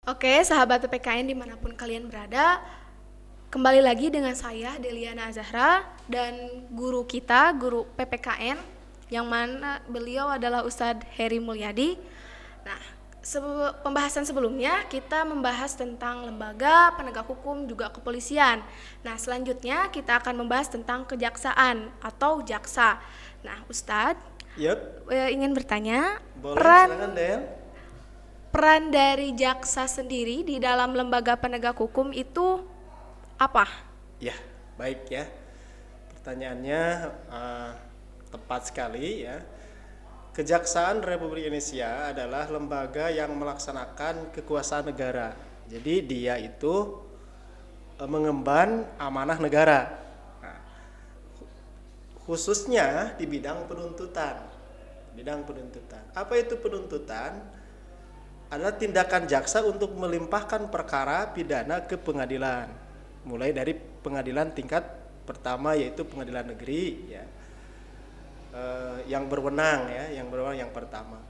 Oke, sahabat PPKN dimanapun kalian berada, kembali lagi dengan saya Deliana Zahra dan guru kita, guru PPKN, yang mana beliau adalah Ustadz Heri Mulyadi. Nah, pembahasan sebelumnya kita membahas tentang lembaga penegak hukum juga kepolisian. Nah, selanjutnya kita akan membahas tentang kejaksaan atau jaksa. Nah, Ustadz, ingin bertanya, Boleh, silakan Del. peran dari jaksa sendiri di dalam lembaga penegak hukum itu apa? Ya, baik ya. Pertanyaannya tepat sekali ya. Kejaksaan Republik Indonesia adalah lembaga yang melaksanakan kekuasaan negara. Jadi dia itu mengemban amanah negara. Nah, khususnya di bidang penuntutan. Apa itu penuntutan? Adalah tindakan jaksa untuk melimpahkan perkara pidana ke pengadilan, mulai dari pengadilan tingkat pertama yaitu pengadilan negeri ya, yang berwenang yang pertama.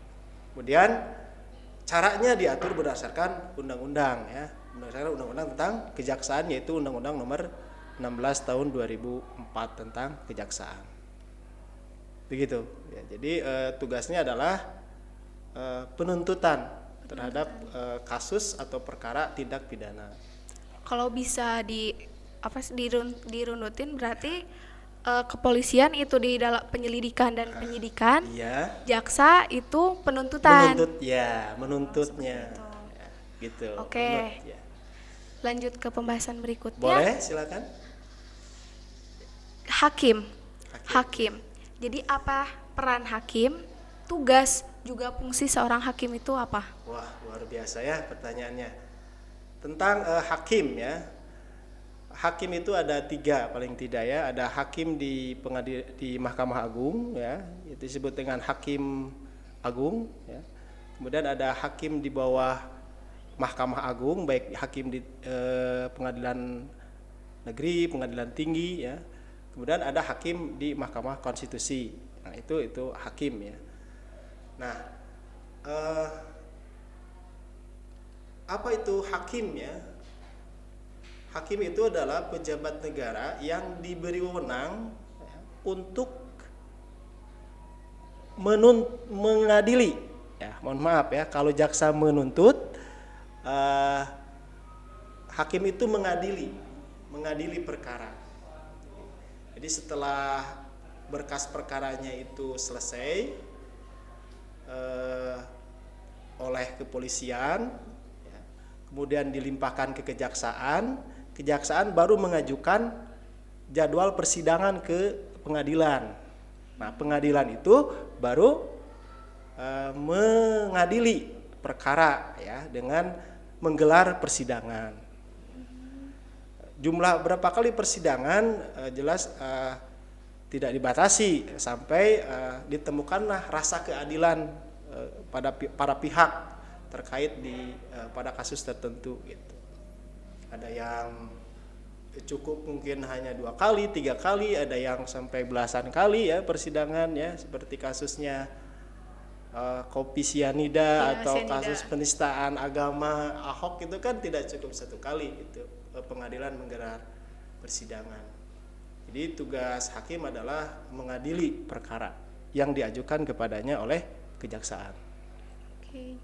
Kemudian caranya diatur berdasarkan undang-undang ya, berdasarkan undang-undang tentang kejaksaan yaitu Undang-Undang Nomor 16 Tahun 2004 tentang kejaksaan. Begitu ya. Jadi tugasnya adalah penuntutan terhadap kasus atau perkara tindak pidana. Kalau bisa dirunutin berarti kepolisian itu di dalam penyelidikan dan penyidikan, Iya. jaksa itu penuntutan. Menuntutnya. Ya, gitu. Oke. Ya. Lanjut ke pembahasan berikutnya. Boleh, silakan. Hakim. Jadi apa peran hakim? Tugas juga fungsi seorang hakim itu apa? Wah, luar biasa ya pertanyaannya. Tentang hakim ya. Hakim itu ada 3 paling tidak ya. Ada hakim di Mahkamah Agung ya, itu disebut dengan hakim agung ya. Kemudian ada hakim di bawah Mahkamah Agung, baik hakim di pengadilan negeri, pengadilan tinggi ya. Kemudian ada hakim di Mahkamah Konstitusi. Nah, itu hakim ya. Nah, apa itu hakim ya? Hakim itu adalah pejabat negara yang diberi wewenang ya, untuk mengadili. Ya, mohon maaf ya, kalau jaksa menuntut, hakim itu mengadili perkara. Jadi setelah berkas perkaranya itu selesai oleh kepolisian ya, kemudian dilimpahkan ke kejaksaan baru mengajukan jadwal persidangan ke pengadilan. Nah, pengadilan itu baru mengadili perkara ya dengan menggelar persidangan. Jumlah berapa kali persidangan jelas tidak dibatasi sampai ditemukanlah rasa keadilan pada para pihak terkait pada kasus tertentu gitu. Ada yang cukup mungkin hanya 2 kali, 3 kali, ada yang sampai belasan kali ya persidangan ya, seperti kasusnya kopi sianida atau sianida. Kasus penistaan agama Ahok itu kan tidak cukup 1 kali itu pengadilan menggelar persidangan. Jadi tugas hakim adalah mengadili perkara yang diajukan kepadanya oleh kejaksaan. Oke.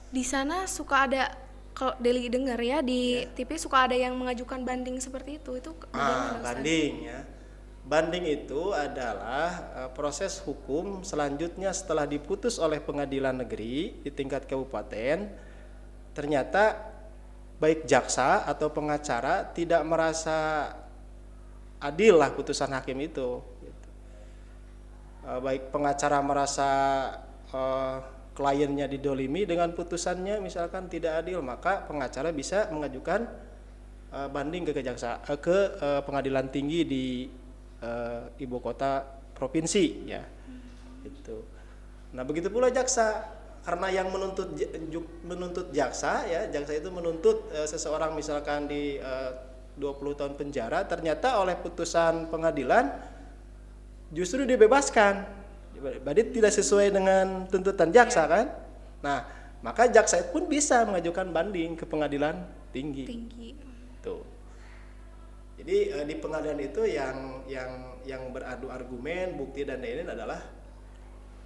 Di sana suka ada, kalau Deli dengar ya di TV suka ada yang mengajukan banding seperti itu bagaimana, Ustaz? Banding ya. Banding itu adalah proses hukum selanjutnya setelah diputus oleh pengadilan negeri di tingkat kabupaten, ternyata baik jaksa atau pengacara tidak merasa adil lah putusan hakim itu. Baik pengacara merasa kliennya didolimi dengan putusannya misalkan tidak adil, maka pengacara bisa mengajukan banding ke pengadilan tinggi di ibu kota provinsi ya. Itu. Nah, begitu pula jaksa, karena yang menuntut jaksa ya, jaksa itu menuntut seseorang misalkan di 20 tahun penjara, ternyata oleh putusan pengadilan justru dibebaskan berarti tidak sesuai dengan tuntutan jaksa kan? Nah, maka jaksa pun bisa mengajukan banding ke pengadilan tinggi. Tuh. Jadi di pengadilan itu yang beradu argumen, bukti dan lain-lain adalah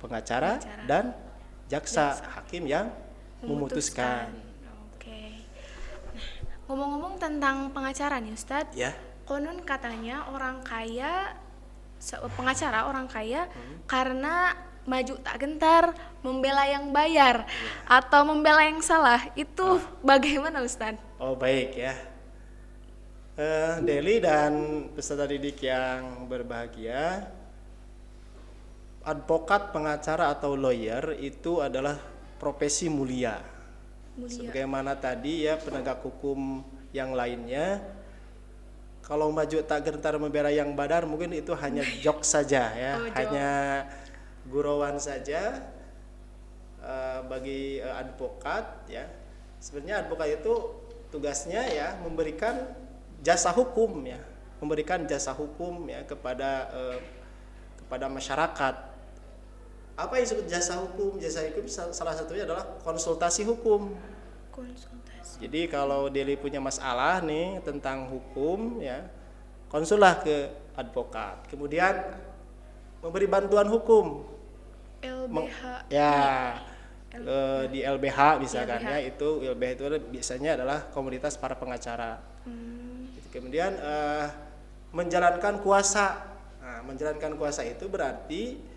pengacara dan jaksa, hakim yang memutuskan. Oke. Nah, ngomong-ngomong tentang pengacara nih Ustadz, Ya. konon katanya pengacara orang kaya karena maju tak gentar membela yang bayar atau membela yang salah, itu bagaimana Ustadz? Oh baik ya. Deli dan peserta didik yang berbahagia, advokat, pengacara atau lawyer itu adalah profesi mulia. Sebagaimana tadi ya penegak hukum yang lainnya, kalau maju tak gentar membela yang badar mungkin itu hanya jok saja ya, hanya gurauan saja. Bagi advokat ya, sebenarnya advokat itu tugasnya ya memberikan jasa hukum ya, kepada masyarakat. Apa yang disebut jasa hukum? Jasa hukum salah satunya adalah konsultasi hukum. Jadi kalau Deli punya masalah nih tentang hukum ya, konsullah ke advokat. Kemudian memberi bantuan hukum. LBH. Di LBH misalkan ya, itu LBH itu biasanya adalah komunitas para pengacara. Kemudian menjalankan kuasa. Nah, menjalankan kuasa itu berarti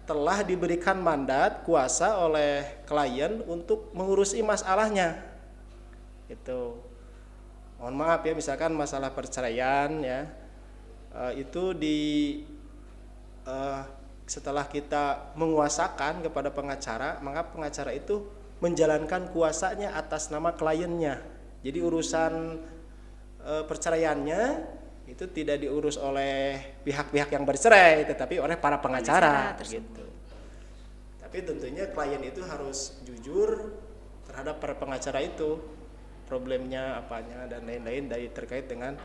telah diberikan mandat kuasa oleh klien untuk mengurusi masalahnya. Itu. Mohon maaf ya, misalkan masalah perceraian ya, itu setelah kita menguasakan kepada pengacara, maka pengacara itu menjalankan kuasanya atas nama kliennya. Jadi urusan perceraiannya itu tidak diurus oleh pihak-pihak yang bercerai, tetapi oleh para pengacara gitu. Tapi tentunya klien itu harus jujur terhadap para pengacara itu, problemnya apanya dan lain-lain dari terkait dengan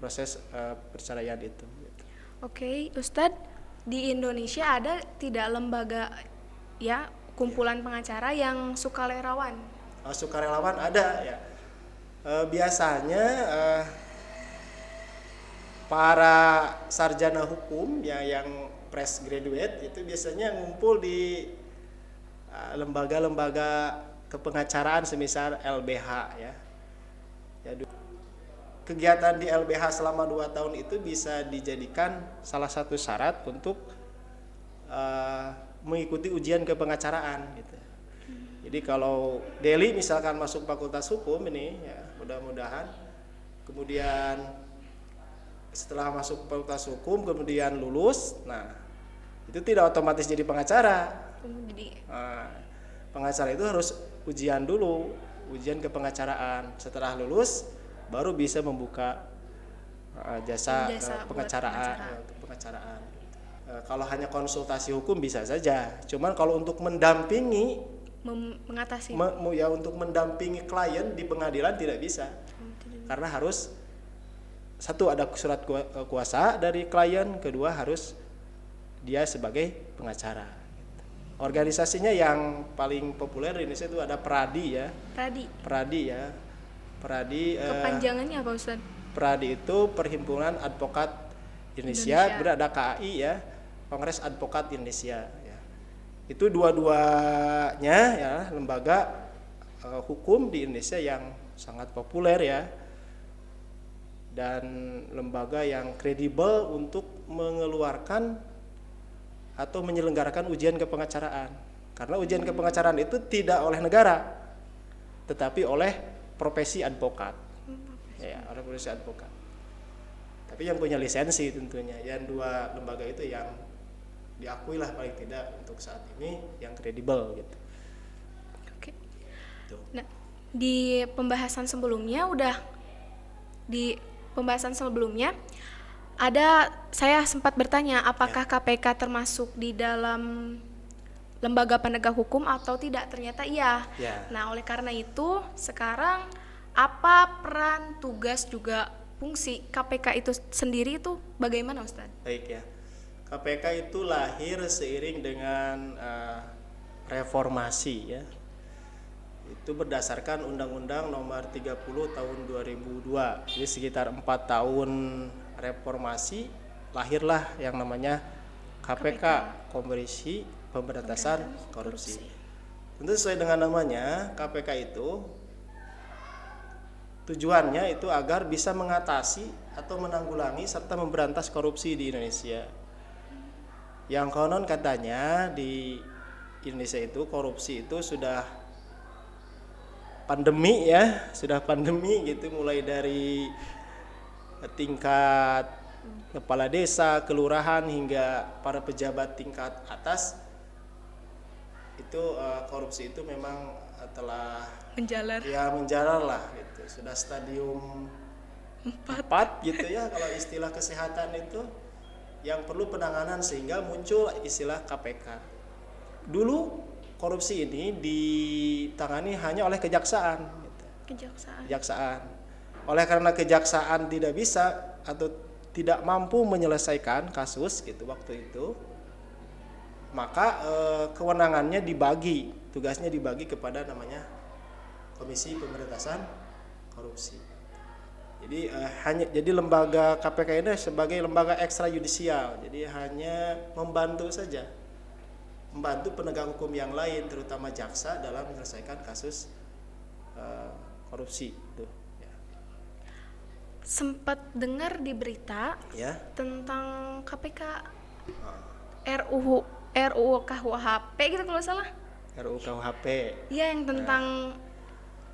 proses perceraian itu. Oke, Ustadz, di Indonesia ada tidak lembaga ya kumpulan pengacara yang sukarelawan? Sukarelawan ada ya. Biasanya para sarjana hukum ya yang fresh graduate itu biasanya ngumpul di lembaga-lembaga kepengacaraan semisal LBH ya. Kegiatan di LBH selama 2 tahun itu bisa dijadikan salah satu syarat untuk mengikuti ujian kepengacaraan gitu. Jadi kalau Deli misalkan masuk fakultas hukum ini ya, mudah-mudahan kemudian setelah masuk fakultas hukum kemudian lulus, nah itu tidak otomatis jadi pengacara. Pengacara itu harus ujian dulu, ujian kepengacaraan. Setelah lulus baru bisa membuka jasa pengacaraan. Kalau hanya konsultasi hukum bisa saja. Cuman kalau untuk mendampingi, mengatasi, untuk mendampingi klien di pengadilan tidak bisa. Karena harus satu ada surat kuasa dari klien, kedua harus dia sebagai pengacara. Organisasinya yang paling populer di Indonesia itu ada PRADI ya. PRADI ya. Kepanjangannya apa Ustaz? PRADI itu Perhimpunan Advokat Indonesia. Kemudian ada KAI ya, Kongres Advokat Indonesia ya. Itu dua-duanya ya lembaga hukum di Indonesia yang sangat populer ya, dan lembaga yang kredibel untuk mengeluarkan atau menyelenggarakan ujian kepengacaraan. Karena ujian kepengacaraan itu tidak oleh negara, tetapi oleh profesi advokat. Ya, oleh profesi advokat. Tapi yang punya lisensi tentunya. Yang dua lembaga itu yang diakui lah paling tidak untuk saat ini yang kredibel gitu. Oke. Nah, di pembahasan sebelumnya saya sempat bertanya apakah KPK termasuk di dalam lembaga penegak hukum atau tidak, ternyata iya. Nah, oleh karena itu sekarang apa peran, tugas juga fungsi KPK itu sendiri itu bagaimana Ustaz? Baik ya. KPK itu lahir seiring dengan reformasi ya. Itu berdasarkan Undang-Undang Nomor 30 Tahun 2002. Jadi sekitar 4 tahun reformasi lahirlah yang namanya KPK, Komisi Pemberantasan Korupsi. Tentu sesuai dengan namanya, KPK itu tujuannya itu agar bisa mengatasi atau menanggulangi serta memberantas korupsi di Indonesia. Yang konon katanya di Indonesia itu korupsi itu sudah pandemi ya, sudah pandemi gitu, mulai dari tingkat kepala desa, kelurahan hingga para pejabat tingkat atas itu korupsi itu memang telah menjalar lah gitu. Sudah stadium 4 gitu ya kalau istilah kesehatan itu, yang perlu penanganan sehingga muncul istilah KPK. Dulu korupsi ini ditangani hanya oleh kejaksaan gitu. Kejaksaan. Oleh karena kejaksaan tidak bisa atau tidak mampu menyelesaikan kasus gitu waktu itu, maka kewenangannya dibagi, tugasnya dibagi kepada namanya Komisi Pemberantasan Korupsi. Jadi lembaga KPK ini sebagai lembaga ekstrayudisial, jadi hanya membantu saja, membantu penegak hukum yang lain, terutama jaksa dalam menyelesaikan kasus korupsi itu. Ya. Sempat dengar di berita Ya. tentang KPK, RUU KUHP gitu kalau salah. RUU KUHP. Iya, yang tentang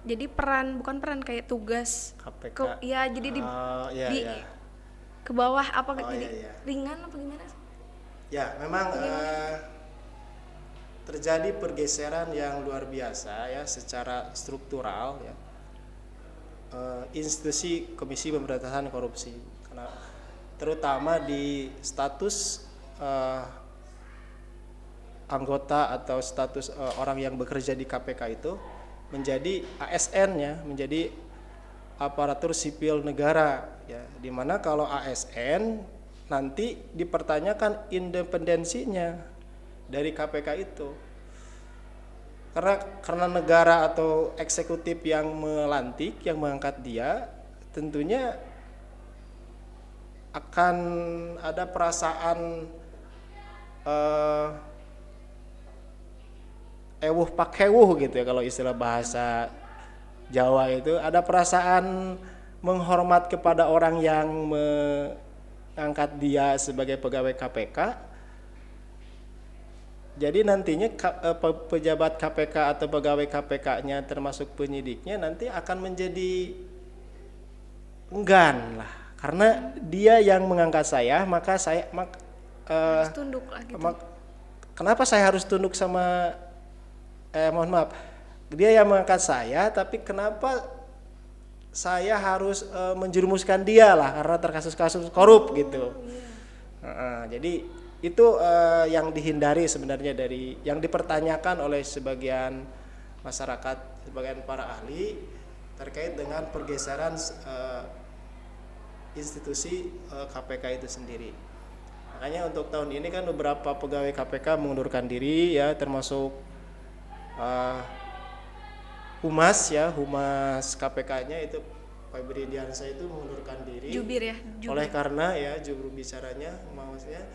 jadi bukan peran kayak tugas KPK. Iya, jadi di iya. ke bawah apa jadi iya. ringan apa gimana? Ya, memang terjadi pergeseran yang luar biasa ya secara struktural ya. Institusi Komisi Pemberantasan Korupsi, karena terutama di status anggota atau status orang yang bekerja di KPK itu menjadi ASN ya, menjadi aparatur sipil negara ya, dimana kalau ASN nanti dipertanyakan independensinya dari KPK itu, karena negara atau eksekutif yang melantik, yang mengangkat dia, tentunya akan ada perasaan ewuh pakewuh gitu ya, kalau istilah bahasa Jawa itu, ada perasaan menghormat kepada orang yang mengangkat dia sebagai pegawai KPK. Jadi nantinya pejabat KPK atau pegawai KPK-nya termasuk penyidiknya nanti akan menjadi enggan lah, karena dia yang mengangkat saya, maka saya Harus tunduk lah gitu. Kenapa saya harus tunduk sama mohon maaf, dia yang mengangkat saya, tapi kenapa saya harus menjerumuskan dia lah karena terkasus-kasus korup gitu. Jadi itu yang dihindari sebenarnya, dari yang dipertanyakan oleh sebagian masyarakat, sebagian para ahli terkait dengan pergeseran institusi KPK itu sendiri. Makanya untuk tahun ini kan beberapa pegawai KPK mengundurkan diri ya, termasuk humas KPK-nya itu Febri Diansyah itu mengundurkan diri. Jubir. Oleh karena ya juru bicaranya maksudnya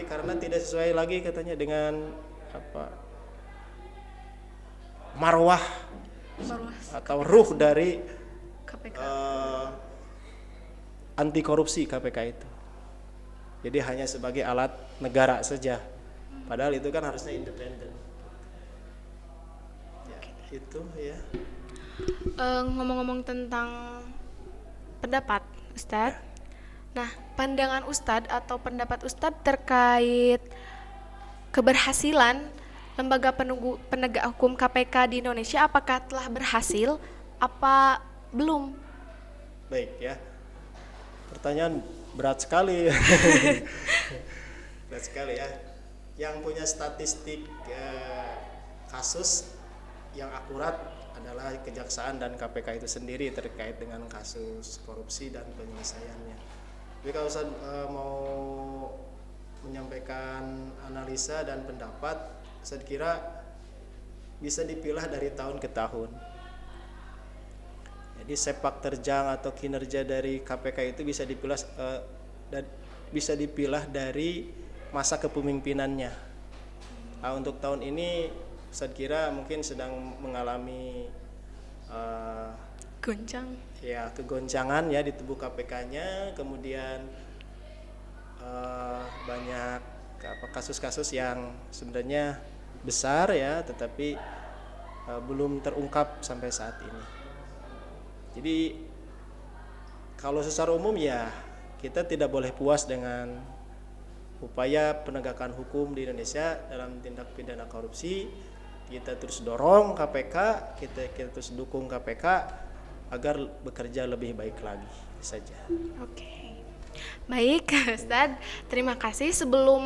karena tidak sesuai lagi katanya dengan marwah atau ruh dari KPK. Anti korupsi KPK itu. Jadi hanya sebagai alat negara saja. Padahal itu kan harusnya independen. Itu ya. Ngomong-ngomong tentang pendapat Ustadz, nah pandangan Ustadz atau pendapat Ustadz terkait keberhasilan lembaga penegak hukum KPK di Indonesia, apakah telah berhasil apa belum? Baik ya, pertanyaan berat sekali. Berat sekali ya. Yang punya statistik kasus yang akurat adalah Kejaksaan dan KPK itu sendiri terkait dengan kasus korupsi dan penyelesaiannya. Tapi kalau Ustaz mau menyampaikan analisa dan pendapat, saya kira bisa dipilah dari tahun ke tahun. Jadi sepak terjang atau kinerja dari KPK itu bisa dipilah dari masa kepemimpinannya. Nah, untuk tahun ini saya kira mungkin sedang mengalami kegoncangan ya di tubuh KPK-nya, kemudian banyak kasus-kasus yang sebenarnya besar ya, tetapi belum terungkap sampai saat ini. Jadi kalau secara umum ya kita tidak boleh puas dengan upaya penegakan hukum di Indonesia dalam tindak pidana korupsi. Kita terus dorong KPK, kita terus dukung KPK agar bekerja lebih baik lagi saja. Oke. Baik, Ustadz, terima kasih. Sebelum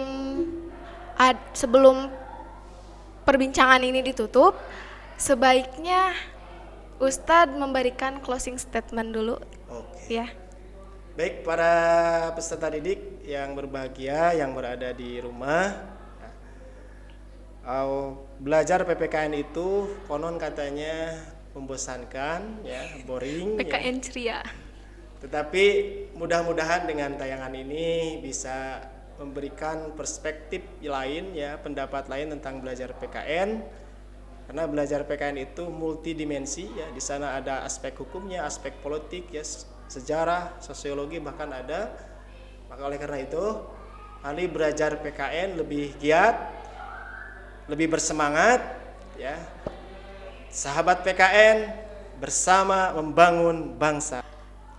perbincangan ini ditutup, sebaiknya Ustadz memberikan closing statement dulu. Oke. Ya. Baik, para peserta didik yang berbahagia yang berada di rumah, belajar PPKN itu konon katanya membosankan ya, boring PKN ya. ceria. Tetapi mudah-mudahan dengan tayangan ini bisa memberikan perspektif lain ya, pendapat lain tentang belajar PKN. Karena belajar PKN itu multidimensi ya, di sana ada aspek hukumnya, aspek politik ya, sejarah, sosiologi bahkan ada. Maka oleh karena itu, mari belajar PKN lebih giat, lebih bersemangat ya. Sahabat PKN bersama membangun bangsa.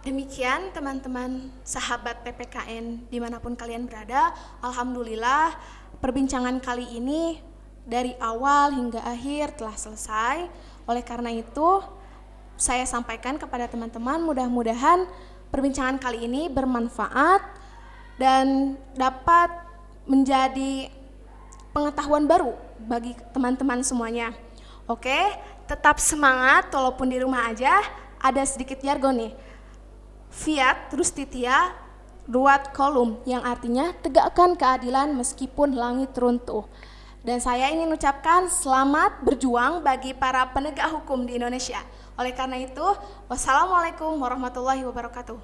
Demikian teman-teman sahabat PPKN dimanapun kalian berada, alhamdulillah perbincangan kali ini dari awal hingga akhir telah selesai. Oleh karena itu saya sampaikan kepada teman-teman, mudah-mudahan perbincangan kali ini bermanfaat dan dapat menjadi pengetahuan baru bagi teman-teman semuanya. Oke, tetap semangat walaupun di rumah aja. Ada sedikit jargon nih, Fiat Rustitia Ruat Kolum, yang artinya tegakkan keadilan meskipun langit runtuh. Dan saya ingin ucapkan selamat berjuang bagi para penegak hukum di Indonesia. Oleh karena itu, wassalamualaikum warahmatullahi wabarakatuh.